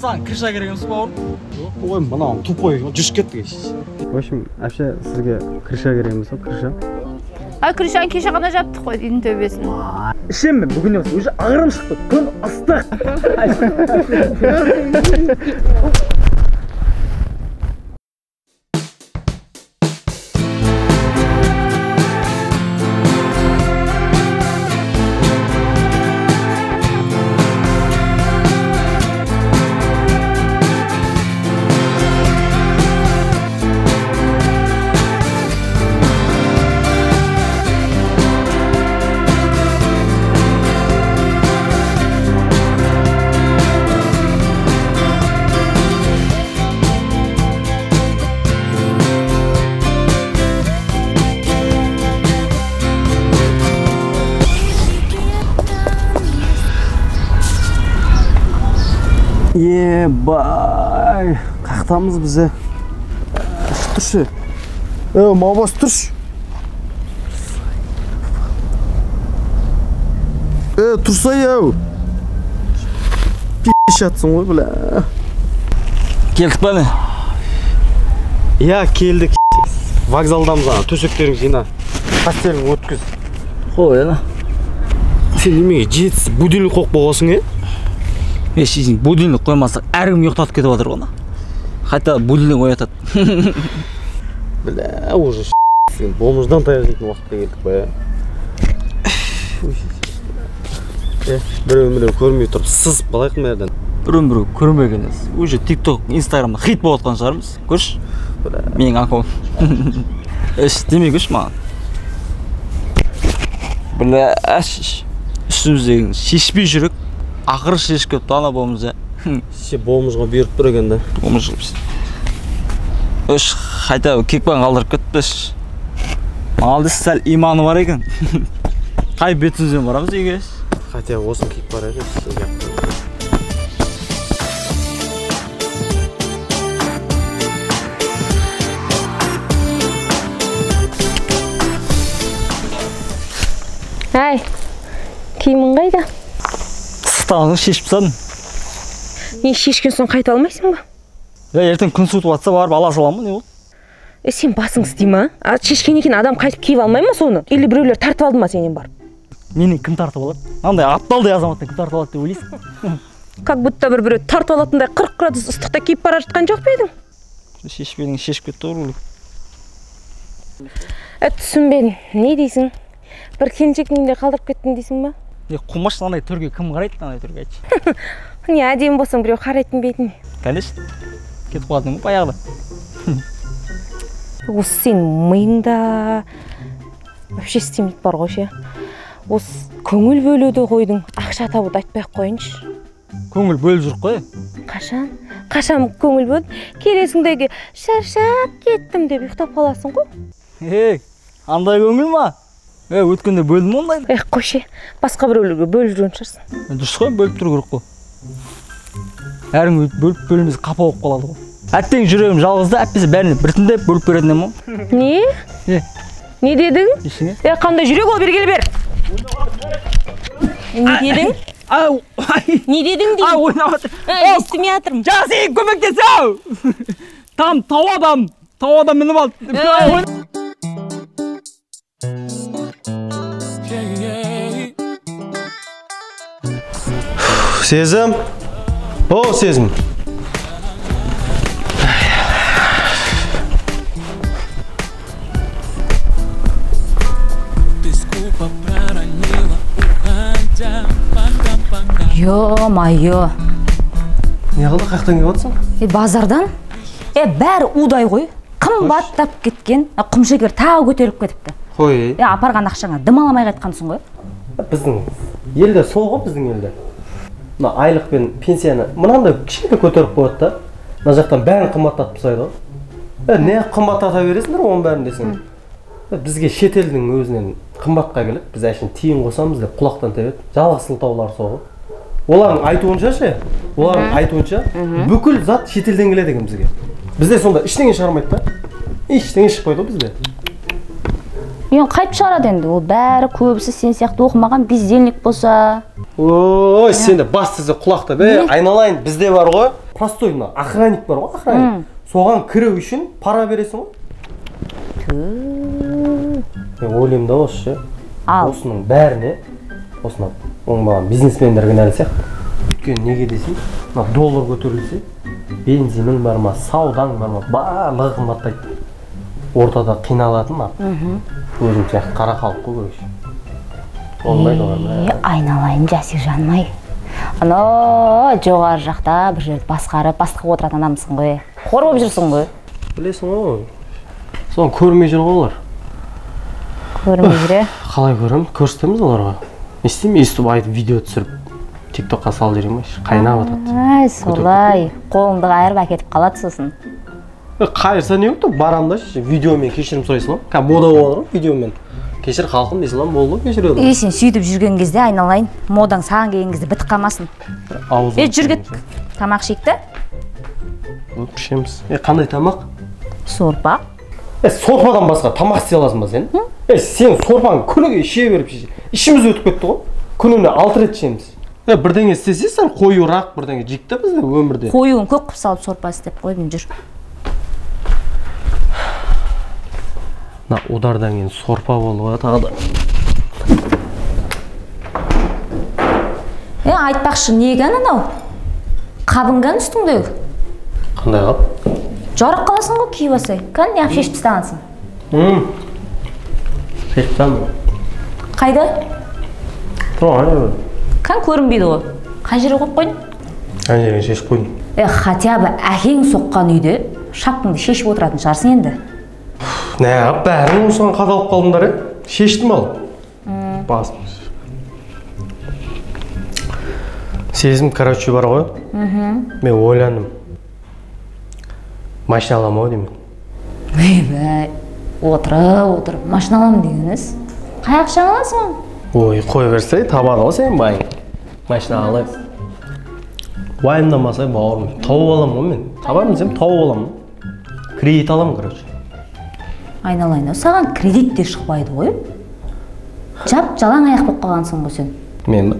Саған крыша керек емес па бауырым? Ой, мынау тупой, жүріп кетті. В общем, вообще сізге крыша керек емес па, крыша? Ай, крышаны кеше ғана жаптық қой, үйдің төбесін. Ішем мен бүгін емес, уже ағырым шықты. Күн ыстық. Ебай, қақтамыз бізе. Тұршы. Мабас тұрш. Тұрсай ау. Пи***ш атсың ғой, біля. Келдік па не? Я, келдік. Вокзалдамыз ана, төсектерің жина. Постелің өткіз. Қой, ана. Сен немеге жетсіз будильник қоқ болғасың, Ешін будильник қоймасақ, әркім ұйықтатып кетіп жатыр ғана. Қайта будильник оятады. Бля, уже сен болмыждан таяқ жейтін уақытта келдік бая. Біреу көрмей тұрып, сызып қалайық мерден. Біреу көрмегеніз. Уже TikTok, Instagram'да хит болып отқан шығармыз. Көрш? Менің аккаунт. Демей көрш маған. Бля, үстіміздегі шешпей жүрек. Ақыры шешіп көпті ана болмыз ә. Болмызға беріп тұр екен да. Болмыз жылбыз. Өш, қайта кекпен қалдырып кетті. Малдысы сәл иманы бар екен. Қай бетіңізден барамыз еге? Қайта осын кек бар екен. Әй, киімің қайда? Сықтағыңыз шешіп тастадым. Не шешкен соң қайта алмайсың ба? Ертең күн суытып жатса барып ала саламын, не болды? Сен басың істей ма? Шешкеннен кейін адам қайтып киіп алмай ма соны? Или біреулер тартып алды ма сенен барып? Мені кім тартып алады? Андай апталдай азаматтан кім тартып алады деп ойлайсың? Как будто біреу тартып алатындай 40 градус ыстықта киіп бара жатқан жоқ па едің? Шешпедің шешіп кетті ғой. Түсінбедім. Не дейсің? Бір келіншектің үйінде қалдырып кеттің дейсің ба? Құмаш андай түрге кім қарайды, андай түрге айтшы. Не әдемі болсаң біреу қарайтын бетін. Конечно. Кетіп қалдың ба баяғыда? Осы сен миыңда вообще істемейді бар ғой ше. Осы көңіл бөлуді қойдың, ақша табуды айтпай ақ қойыншы. Көңіл бөліп жүр қой. Қашан? Қашан көңіл бөліп, келесіңдегі шаршап кеттім деп ұйықтап қаласың ғой. Андай көңіл ма? Өткенде бөлдім ондайды. Қойшы, басқа біреулерге бөліп жүрген шығарсың. Дұрыс қой, бөліп тұру керек қой. Әрің бөліп бөліміз қапа болып қалады ғой. Әттең жүрегім жалғызды, әппесі бәріне біртіндеп бөліп беретінем ма? Не? Не дедің? Ешіңе? Қандай жүрек ол бергелі бер? Не дедің? Не дедің дейін? Ойнап отыр. Естімей атырмын. Жаңа сен көмектесу! Там тау адам мініп алды. Сезім? О, Сезім. Ё-майо. Не қылды, қаяқтан келіп жатсың? Базардан? Бәрі удай ғой. Қымбаттап кеткен. Құмшекер тағы көтеріліп кетіпті. Қой. Апарған ақшаңа дымаламай қайтқансың ғой. Біздің елде сол ғой, біздің елде. Мына айлық пен пенсияны мынандай кішкене көтеріп қояды да. Мына жақтан бәрін қымбаттатып тастайды ғой. Не қымбаттата бересіңдер оның бәрін десең. Бізге шетелдің өзінен қымбатқа келіп, біз әшін тиын қосамыз деп құлақтан тебеді. Жалғыз сылтаулар сол ғой. Олардың айтуынша бүкіл зат шетелден келеді екен бізге. Бізде сонда ештеңе шығармайды да. Ештеңе шықпайды ғой бізде. Қайтып шығарады енді, ол бәрі көбісі сен сияқты оқымаған бездельник болса. Ой, сен де бастысы құлақта бе, айналайын, бізде бар ғой. простой мына охранник бар ғой, охранник. Соған кіру үшін пара бересің ғой. Мен ойлаймын да осы ше. Осының бәріне, осына оңбаған бизнесмендер кінәлі сияқты. Өйткені неге десей, мына доллар көтерілсе, бензинің бар ма, саудаң бар ма, барлығы қымбаттайды. Ортада қиналатын өзім сияқты қара халық қой көрші. Болмайды олар. Айналайын Жасик жанмай. Ана жоғары жақта бір жерді басқарып, бастыққа отыратын адамсың ғой. Қор болып жүрсің ғой. Білесің ғой. Соны көрмей жүр ғой олар. Көрмей жүре. Қалай көрем? Көрсетеміз оларға. Не істеймін? Естіп айтып видео түсіріп TikTokқа салып жіберейін ба? Қайнап жатады. Ай, солай. Қолыңды қайырып әкетіп қалады сосын. Қайырса не болды? Барам да видеомен кешірім сұрайсың ба? Мода болған ғой видеомен. Кешір халқым дейсің ба? Болды, кешіреді. Сен сөйтіп жүрген кезде айналайын, модаң саған келген кезде бітіп қалмасын. Жүргет. Тамақ жейікті? Пішеміз. Қандай тамақ? Сорпа. Сорпадан басқа тамақ істей аласың ба сен? Сен сорпаны күніге іше беріп ішіміз өтіп кетті ғой. Күніне 6 рет ішеміз. Бірдеңе істесе сен қоюрақ бірдеңе жейік та бізде өмірде. Қоюын көп қып салып сорпа істеп қойдым жүр. Удардан кейін сорпа болуға тағы да. Айтпақшы неге анау? Қабынған үстіңдегі? Қандай қап? Жарық қаласың ғой киіп алсай. Кән не шешіп тастағансың? Шешіп тастадым. Қайда? Тұрған. Кән көрінбейді ғой. Қай жерге қойып қойдың? Қай жерге шешіп қойдым. Хотя бы әкең соққан үйде шапкаңды шешіп отыратын шығарсың енді. Бәрің осыған қадалып қалдыңдар, шештім ал. Басым. Сезім, короче, бар ғой. Мен ойландым. Машина алам ау деймін. Отырып, машина алам дегеніз. Қай ақшаң аласың? Ой, қой берсей, табады ғой сен байың. Машина алайын. Уайымдамасай бауырым. Тауып алам ғой мен. Табамын сен, тауып алам. Кредит алам, короче. Айналайын, саған кредит те шықпайды ғой. Жап жалаң аяқ болып қалғансың ғой сен. Мен ба?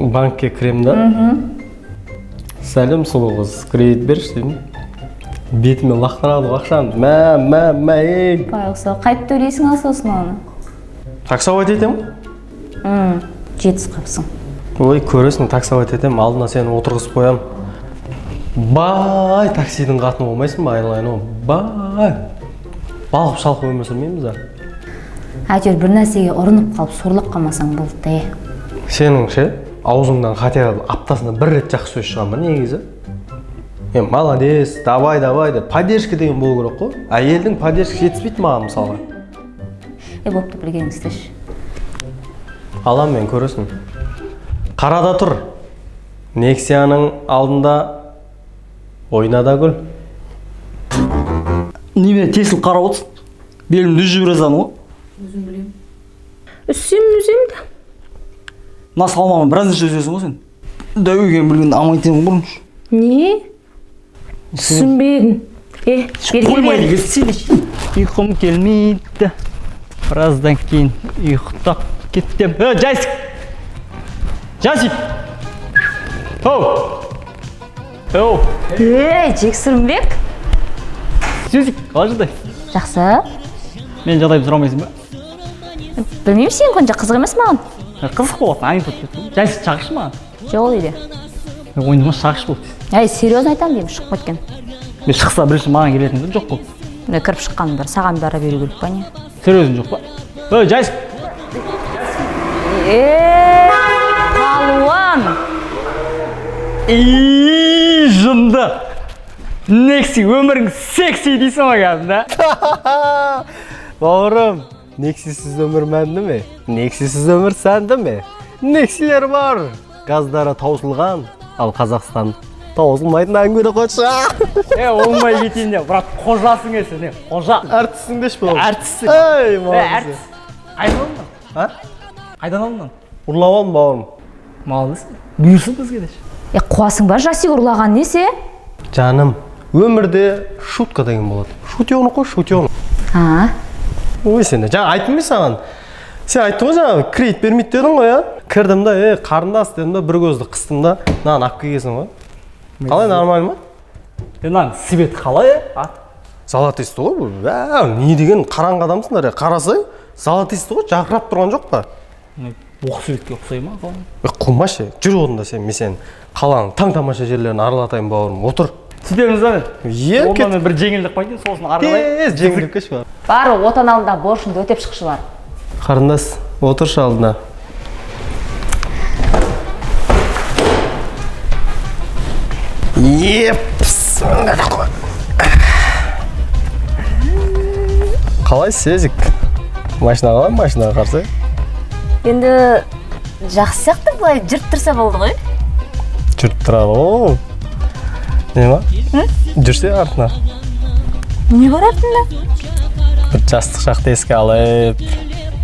Банкке кірем да. Сәлем сұлу қыз, кредит берші деймін. Бетіме лақтырады ақшаны. Ей. Байғыса, қайып төлейсің ал сосын оны? Таксовать етем? Жетіс қапсың. Ой, көресің, таксовать етем, алдына сені отырғызып қоям. Бай, таксидің қатыны болмайсың ба, айналайын о. Бай. Балқып шалқып өмір сүрмейміз да. Әйтеуір бір нәрсеге ұрынып қалып сорлап қалмасаң болды. Сенің ше, аузыңдан хотя аптасында бір рет жақсы сөз шыға ма негізі? Молодец, давай деп поддержка деген болу керек қой. Әйелдің поддержка жетіспейді маған мысалға. Бопты білгенің істеші. Алам мен, көресің. Қарада тұр. Нексияның алдында ойнада гүл. Неме тесіл қарап отырсың? Белімді үзіп жазан ғой? Өзім білем. Үзем да. Мына салмағын біраз нәрсе өзесің ғой сен? Дәуеген білгенді амайтемін бұрыншы. Не? Түсінбедім. Қоймайды кетсейді. Ұйқым келмейді. Біраздан кейін ұйықтап кеттім. Жасик! Жасик! Жексірімбек? Сөзік, қалай жағдай? Жақсы. Мен жағдайым сұрамайсың ба? Білмеймін, сен қонша қызық емес маған. Қызық болатын, айын тұт кеттім. Жасик, шағышы маған? Жоқ дейді. Ойындыма шағыш болды. Серьезно айтам деймін, шығып кеткен. Мен шықса бірінші маған келетін жоқ қой. Кіріп шыққаның бір, саған бара беру керек па не? Серьезно жоқ па? Жасик! Палуан! Жынды! Некси, өмірің секси дейсің ма кәдімді? Бауырым, нексисіз өмір мәнді ме? Нексисіз өмір сәнді ме? Нексилер бар! Газдары таусылған, ал Қазақстан таусылмайтын әңгімені қойшы. Олмай кетейін де, брат, қожасың есі, қожа. Әртісің деш бұл? Әртісің. Ей, мағыз. Қайдан алдың? Қайдан алдың? Ұрлап алдым, бауырым. Мағыз, бұйырсын бізге деш. Қуасың ба, Жасик ұрлаған несе? Жаным, өмірде шутка деген болады. Шутионы қой, шутионы. Ой, сен де, жаңа айттым мен саған. Сен айттың ғой жаңа, кредит бермейді дедің ғой, я? Кірдім да, қарындас дедім да, бір көзді қыстым да, мынаған алып келгенсің ғой. Қалай, нормально ма? Мынаның свет қалай? Золотисті ғой бұл. Не деген қараңғы адамсыңдар, қарасай, золотисті ғой, жарқырап тұрған жоқ па? Оқ светке ұқсай ма? Құлмашы, жүр орында сен, мен сен қаланың таң-тамаша жерлерін аралатайын бауырым, отыр. Сөйтеміз бе? Онда мен бір жеңілдік қойдым, сосын аралай. Тез жеңіліп кеш бар. Бары отан алдында борышыңды өтеп шықшы бар. Қарындас, отыршы алдына. Қалай сезік? Машина қалай, машинаға қарсы? Енді жақсы сияқты былай жүріп тұрса болды ғой. Жүріп тұрады ғой. Не ма? Жүрсе артына. Не бар артында? Бір жастық шақты еске алып.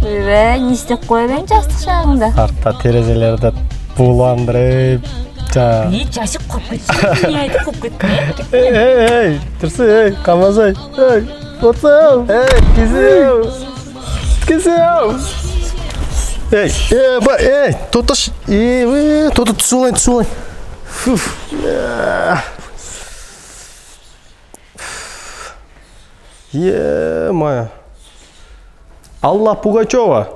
Не істеп қойып ең жастық шағыңда? Артта терезелерді буландырып. Не жасық қоп кетсің? Не айтып қоп кеттің? Ей, тұрсы, ей, қамазай. Ей, отсау. Ей, кезеу. Ей, тоташ. Тоты түсі олайын. Е-мая. Алла Пугачева.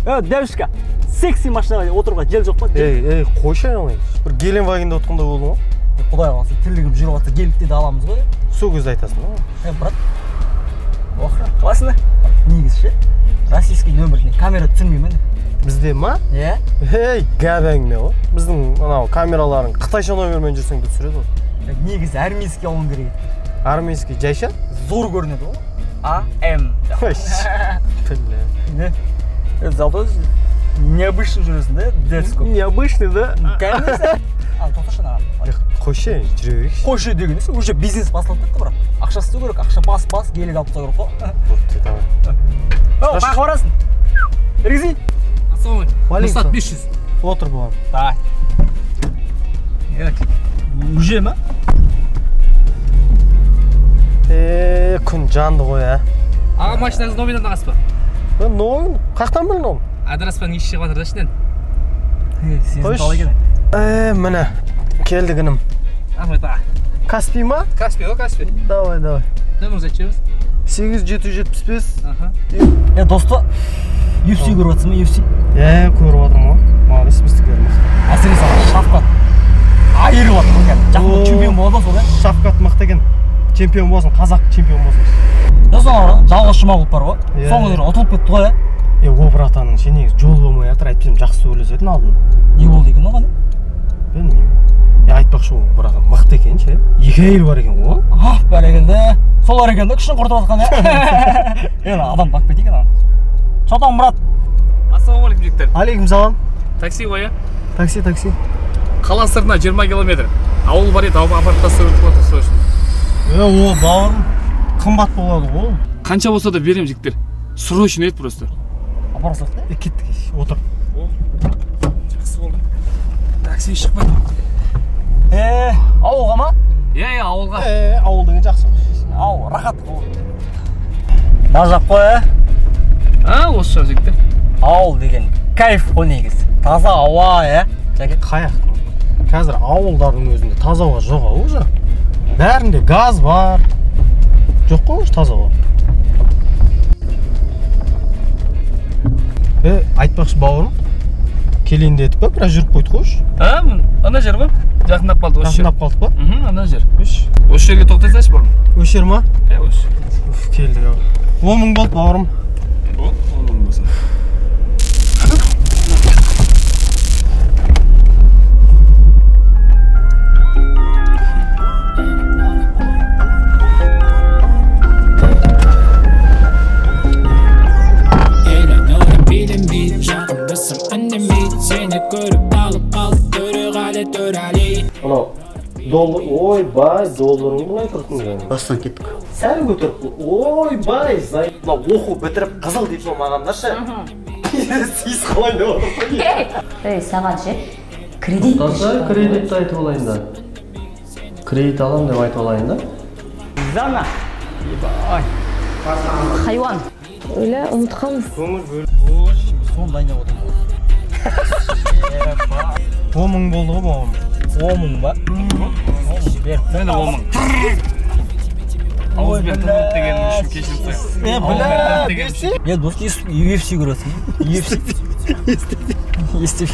Девушка, секси машинаға отыруға жел жоқ па? Ей, қойшы айналайын. Бір Геленвагенде отқанда болды ма? Құдай қаласа, тірлігім жүріп жатса гелікте де аламыз ғой. Сол кезде айтасың ба? Брат, оқыра, қаласың? Негізі ше, российский нөміріне камера түсірмей ме? Бізде ма? Е? Ей, гәп әңгіме ғой. Біздің камераларын қытайша нөмірмен жүрсең де түсіреді ғой. Негізі армейский алуың керек еді. Армейский жайша? Зор көрінеді ғой. АМ. Не? Зато необычный жүресің да, детском. Необычный, да? Конечно. Тоқташы наға. Қойшы, жүре берейікші. Қойшы дегенесі, уже бизнес басылып кетті бірақ. Ақша істеу керек, ақша бас, гелік алып тұрса керек қой. Қайқа барасың? Регзи? Мақсат 500. Отыр болған. Давай. Уже ма? Күн жанды ғой, ә? Аға машинаңыз номинан ағасы ба? Номин? Қақтан білін ол? Адраспан еш шығып жатыр да ішінен. Сезін талай келе. Міне, келді күнім. Ахмет аға. Каспий ма? Каспий ғой, Каспий. Давай. Нөміріңізді айтып жіберіңіз. 8775. Досты, UFC көріп жатсың ба, UFC? Көріп жатырмын ғой. Молодец, біздікер мықты. Әсіресе Шафкат айырып жатыр ғой, жақында чемпион болады сол да? Шафкат мықты екен. Чемпион болсын, қазақ чемпион болсын. Сосын жалғыз Жұмағұлов бар ғой, соңғы дері ұтылып кетті ғой, О, братаның, сен негізі жол болмай жатыр, айтпасам жақсы сөйлесетін алдын. Не болды екен оған? Білмеймін. Айтпақшы ол братан мықты екен ше. 2 әйел бар екен ғой. Бәрекелді. Солар екен да күшін құртып жатқан, адам бақып кетті екен. Шотан, брат. Ассалаумағалейкум жігіттер. Алейкум салам. Такси ғой, иә? Такси. Қала сыртына 20 километр. Ауыл бар еді, апартта сыртып отыр сол үшін. О, бауырым, қымбат болады ғой. Қанша болса да берем жігіттер. Срочно еді просто. Апарсақ та? Кеттік, отыр. Жақсы болды. Такси шықпады. Ауылға ма? Иә, ауылға. Ауыл деген жақсы. Ауыл, рахат. Мажақ қой, Осы жақ жігіттер. Ауыл деген кайф қой негізі. Таза ауа, Қаяқ. Қазір ауылдардың өзінде таза ауа жоқ уже. Бәрінде газ бар. Жоқ қой уже таза ауа. Айтпақшы бауырым, келейін дедік па, біраз жүріп қойдық қойшы. Ана жер ғой. Жақындап қалдық осы жер. Жақындап қалдық па? Ана жер. Осы жерге тоқтайсайшы бұрын. Осы жер ма? Осы. Келдік ау. 10 мың болды бауырым. Ол 10 мың болса. Доллар, ойбай, долларың бұлай тұрсын жаңы. Бастан кеттік. Сәл көтеріп, ойбай, зайыпла оқу бітіріп қызыл диплом алғандаршы. Сіз қалай не отырсың? Саған ше, кредит. Кредитті айтып олайын да. Кредит алам деп айтып олайын да. Зана. Хайуан. Öyle ұмытқанбыз. Соны дайындап отырмын. 10 мың болды ғой бауырым. 10 мың ба? Мені 10 мың. Ауызбен тырнап дегенім үшін кешірім сұраймын. Я дос UFC көресің. UFC. Естіп.